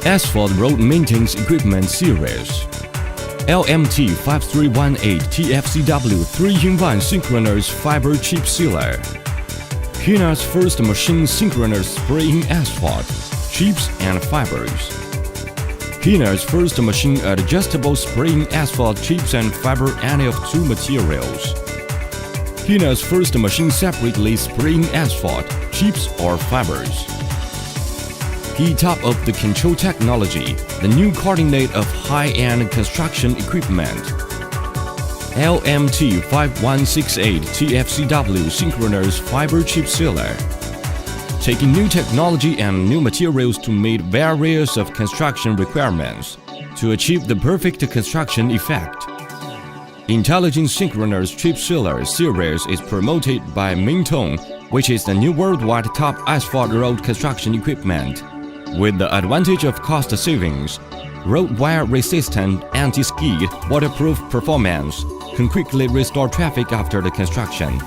Asphalt Road Maintenance Equipment Series LMT5318 TFCW 3-in-1 Synchronous Fiber Chip Sealer. China's first machine synchronous spraying asphalt, chips and fibers. China's first machine adjustable spraying asphalt chips and fiber any of two materials. China's first machine separately spraying asphalt, chips or fibers. Key top-of-the-control technology, the new coordinate of high-end construction equipment. LMT5168 TFCW Synchronous Fiber Chip Sealer. Taking new technology and new materials to meet various of construction requirements to achieve the perfect construction effect. Intelligent Synchronous Chip Sealer series is promoted by METONG, which is the new worldwide top asphalt road construction equipment. With the advantage of cost savings, road wear resistant, anti-skid, waterproof performance, can quickly restore traffic after the construction.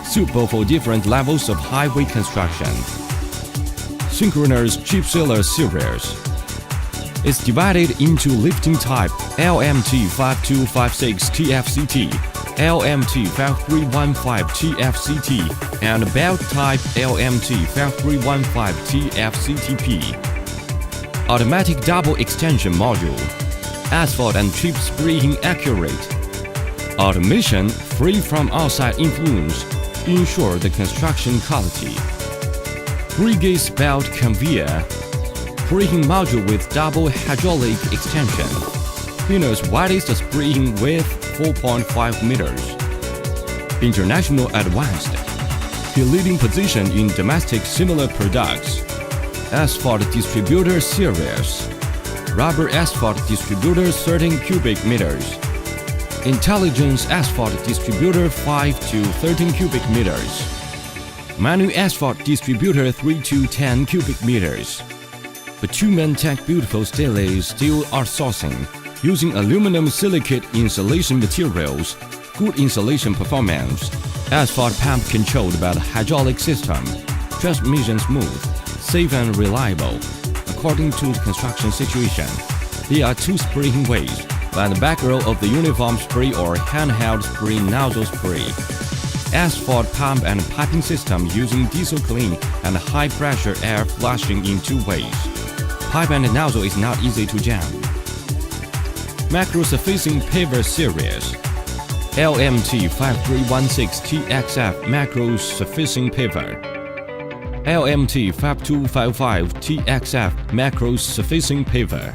Suitable for different levels of highway construction. Synchronous Chip Sealer series is divided into lifting type LMT5256 TFCT, LMT5315 TFCT, and belt type LMT5315 TFCTP. Automatic double extension module. Asphalt and chip spraying accurate. Automation free from outside influence. Ensure the construction quality. 3-gauge belt conveyor. Spraying module with double hydraulic extension. China's widest spraying width 4.5 meters. International advanced. The leading position in domestic similar products. Asphalt distributor series. Rubber asphalt distributor 13 cubic meters. Intelligence asphalt distributor 5 to 13 cubic meters. Manual asphalt distributor 3 to 10 cubic meters. Bitumen Tech Beautiful Stainless Steel outsourcing using aluminum silicate insulation materials, good insulation performance, asphalt pump controlled by the hydraulic system, transmission smooth, safe and reliable. According to the construction situation, there are two spraying ways, by the back row of the uniform spray or handheld spray nozzle spray. Asphalt pump and piping system using diesel clean and high pressure air flushing in two ways. Pipe and nozzle is not easy to jam. Macro Surfacing Paver Series LMT5316 TXF Macro Surfacing Paver. LMT5255 TXF Macro Surfacing Paver.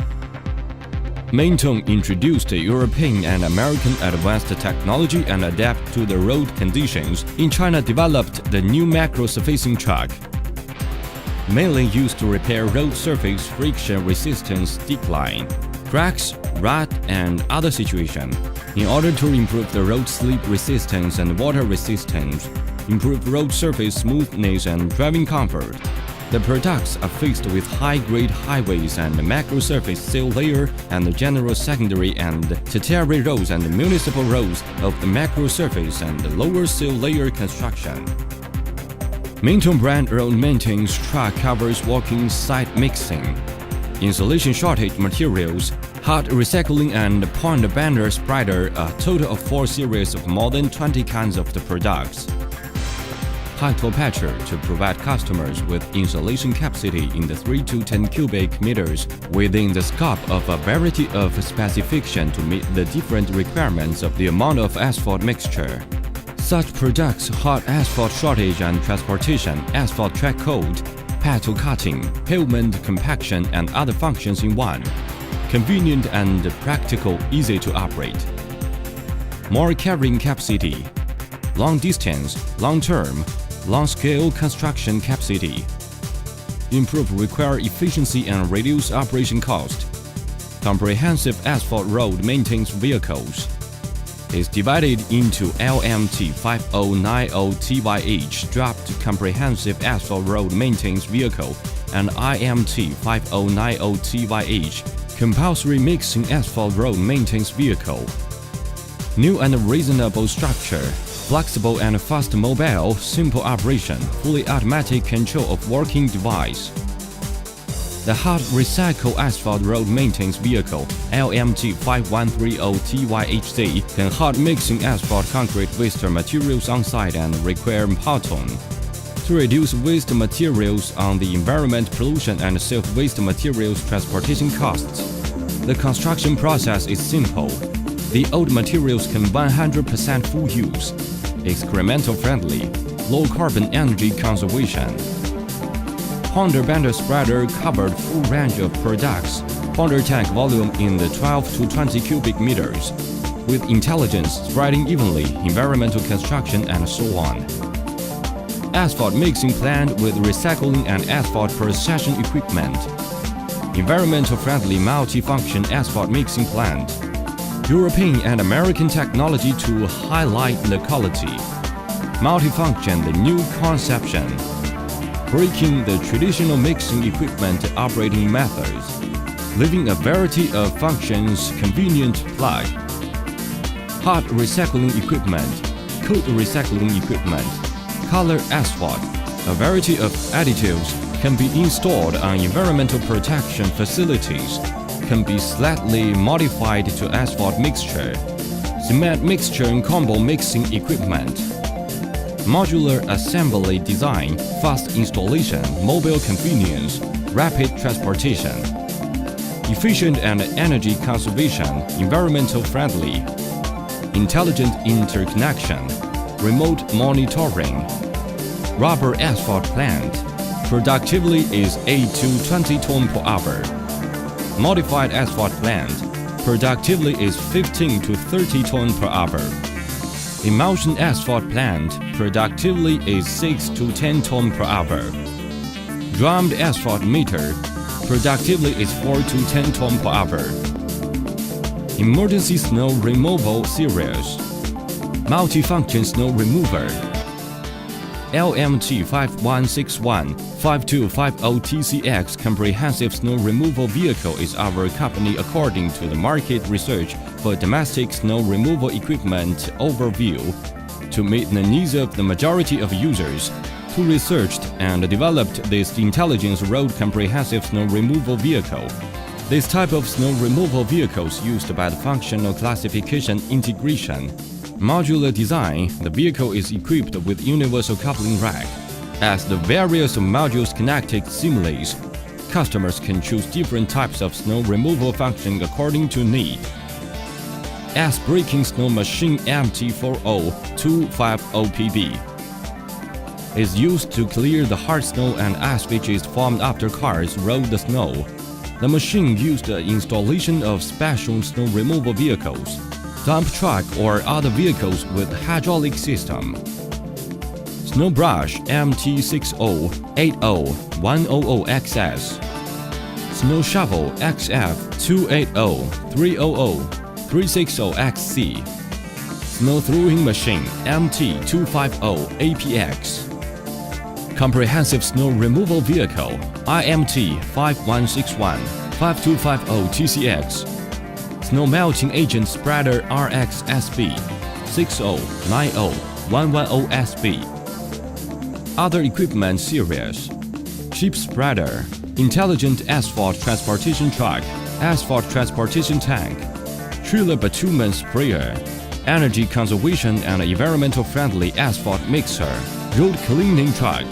METONG introduced European and American advanced technology and adapt to the road conditions. In China developed the new macro surfacing truck, mainly used to repair road surface friction resistance decline, cracks, rut, and other situations, in order to improve the road slip resistance and water resistance, improve road surface smoothness and driving comfort. The products are fixed with high-grade highways and macro surface seal layer and the general secondary and tertiary roads and municipal roads of the macro surface and the lower seal layer construction. METONG brand road maintenance truck covers walking site mixing, insulation shortage materials, hot recycling and point banner spreader, a total of 4 series of more than 20 kinds of the products. High-flow patcher to provide customers with insulation capacity in the 3 to 10 cubic meters within the scope of a variety of specifications to meet the different requirements of the amount of asphalt mixture. Such products hot asphalt shortage and transportation, asphalt track coat, pedal cutting, pavement compaction and other functions in one. Convenient and practical, easy to operate. More carrying capacity. Long distance, long-term, long-scale construction capacity. Improve require efficiency and reduce operation cost. Comprehensive asphalt road maintenance vehicles is divided into LMT5090TYH Dropped Comprehensive Asphalt Road Maintenance Vehicle and IMT5090TYH Compulsory Mixing Asphalt Road Maintenance Vehicle. New and reasonable structure, flexible and fast mobile, simple operation, fully automatic control of working device. The hot recycle asphalt road maintenance vehicle LMT 5130TYHC can hot mixing asphalt concrete waste materials on site and require METONG to reduce waste materials on the environment, pollution, and save waste materials transportation costs. The construction process is simple. The old materials can 100% full use, experimental friendly, low carbon energy conservation. Ponder bender spreader covered full range of products. Ponder tank volume in the 12 to 20 cubic meters, with intelligence spreading evenly, environmental construction, and so on. Asphalt mixing plant with recycling and asphalt processing equipment. Environmental friendly multi-function asphalt mixing plant. European and American technology to highlight the quality. Multi-function, the new conception. Breaking the traditional mixing equipment operating methods, leaving a variety of functions convenient plug. Hot recycling equipment, cold recycling equipment, color asphalt. A variety of additives can be installed on environmental protection facilities, can be slightly modified to asphalt mixture, cement mixture and combo mixing equipment. Modular assembly design, fast installation, mobile convenience, rapid transportation. Efficient and energy conservation, environmental friendly. Intelligent interconnection, remote monitoring. Rubber asphalt plant. Productivity is 8 to 20 ton per hour. Modified asphalt plant. Productivity is 15 to 30 ton per hour. Emulsion asphalt plant productivity is 6 to 10 ton per hour. Drummed asphalt meter productivity is 4 to 10 ton per hour. Emergency snow removal series. Multifunction snow remover. LMT 5161-5250TCX comprehensive snow removal vehicle is our company according to the market research for domestic snow removal equipment overview. To meet the needs of the majority of users, who researched and developed this intelligence road comprehensive snow removal vehicle. This type of snow removal vehicles used by the functional classification integration. Modular design, the vehicle is equipped with universal coupling rack. As the various modules connected seamlessly, customers can choose different types of snow removal function according to need. Ash breaking snow machine MT40-250PB is used to clear the hard snow and ash which is formed after cars roll the snow. The machine used the installation of special snow removal vehicles, dump truck or other vehicles with hydraulic system. Snow brush MT60-80-100XS. Snow shovel XF280-300-360XC. Snow throwing machine MT250-APX. Comprehensive snow removal vehicle IMT 5161-5250TCX. Snow melting agent spreader RXSB 6090-110SB. Other equipment series. Chip spreader, intelligent asphalt transportation truck, asphalt transportation tank, trailer bitumen sprayer, energy conservation and environmental friendly asphalt mixer, road cleaning truck,